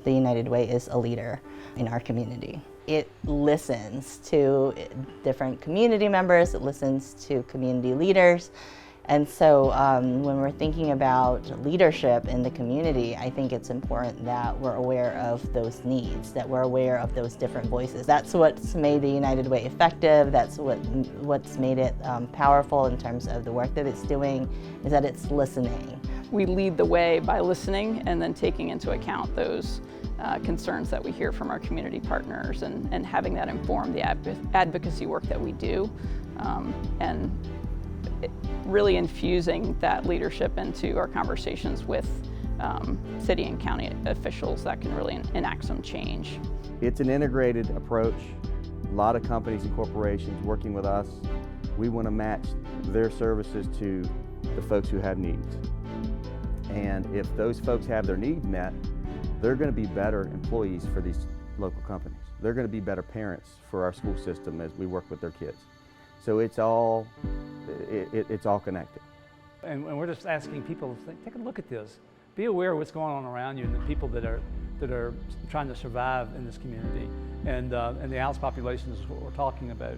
The United Way is a leader in our community. It listens to different community members, it listens to community leaders, and so when we're thinking about leadership in the community, I think it's important that we're aware of those needs, that we're aware of those different voices. That's what's made the United Way effective, that's what's made it powerful in terms of the work that it's doing, is that it's listening. We lead the way by listening and then taking into account those concerns that we hear from our community partners and having that inform the advocacy work that we do, and really infusing that leadership into our conversations with city and county officials that can really enact some change. It's an integrated approach. A lot of companies and corporations working with us. We want to match their services to the folks who have needs. And if those folks have their needs met, they're going to be better employees for these local companies. They're going to be better parents for our school system as we work with their kids. So it's all connected. And we're just asking people to take a look at this. Be aware of what's going on around you and the people that are trying to survive in this community. And the ALICE population is what we're talking about.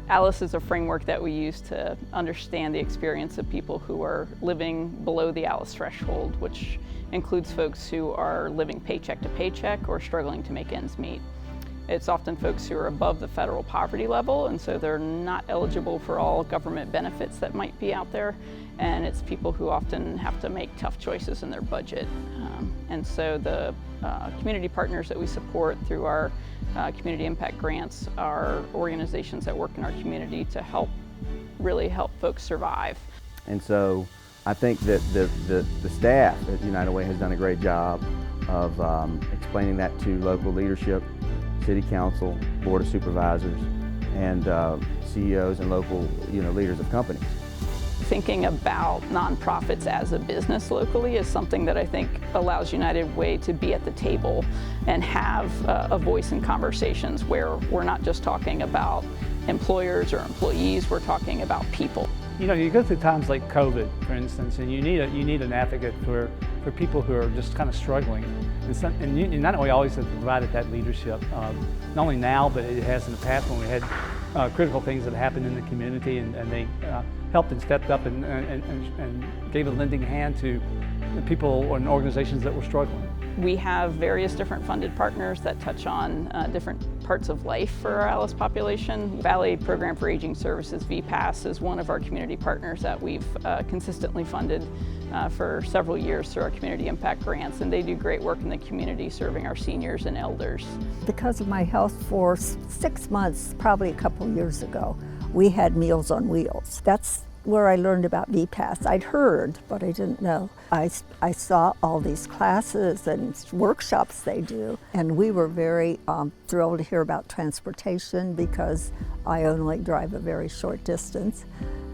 ALICE is a framework that we use to understand the experience of people who are living below the ALICE threshold, which includes folks who are living paycheck to paycheck or struggling to make ends meet. It's often folks who are above the federal poverty level, and so they're not eligible for all government benefits that might be out there. And it's people who often have to make tough choices in their budget. And so the community partners that we support through our community impact grants are organizations that work in our community to really help folks survive. And so I think that the staff at United Way has done a great job of explaining that to local leadership, City Council, Board of Supervisors, and CEOs and local leaders of companies. Thinking about nonprofits as a business locally is something that I think allows United Way to be at the table and have a voice in conversations where we're not just talking about employers or employees, we're talking about people. You know, you go through times like COVID, for instance, and you need an advocate for people who are just kind of struggling. And United Way always has provided that leadership, not only now, but it has in the past when we had critical things that happened in the community, and they helped and stepped up and gave a lending hand to the people and organizations that were struggling. We have various different funded partners that touch on different parts of life for our ALICE population. Valley Program for Aging Services, VPAS, is one of our community partners that we've consistently funded for several years through our community impact grants, and they do great work in the community serving our seniors and elders. Because of my health for 6 months, probably a couple years ago, we had Meals on Wheels. That's where I learned about VPAS. I'd heard, but I didn't know. I saw all these classes and workshops they do, and we were very thrilled to hear about transportation because I only drive a very short distance,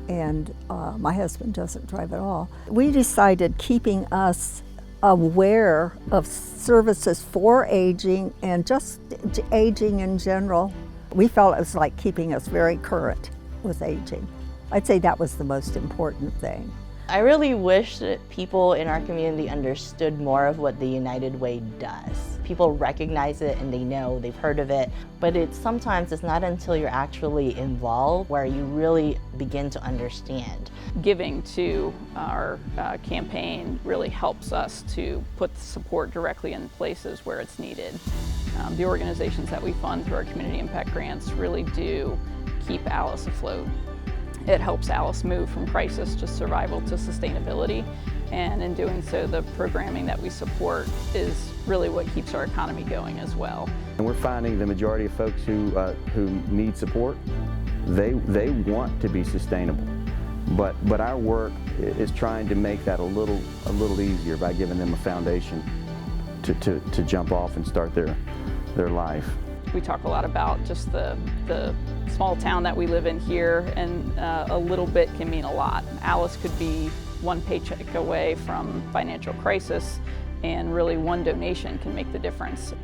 and my husband doesn't drive at all. We decided keeping us aware of services for aging and just aging in general. We felt it was like keeping us very current with aging. I'd say that was the most important thing. I really wish that people in our community understood more of what the United Way does. People recognize it and they know, they've heard of it, but sometimes it's not until you're actually involved where you really begin to understand. Giving to our campaign really helps us to put the support directly in places where it's needed. The organizations that we fund through our community impact grants really do keep ALICE afloat. It helps ALICE move from crisis to survival to sustainability, and in doing so, the programming that we support is really what keeps our economy going as well. And we're finding the majority of folks who need support, they want to be sustainable, but our work is trying to make that a little easier by giving them a foundation to jump off and start their life. We talk a lot about just the small town that we live in here, and a little bit can mean a lot. ALICE could be one paycheck away from financial crisis, and really one donation can make the difference.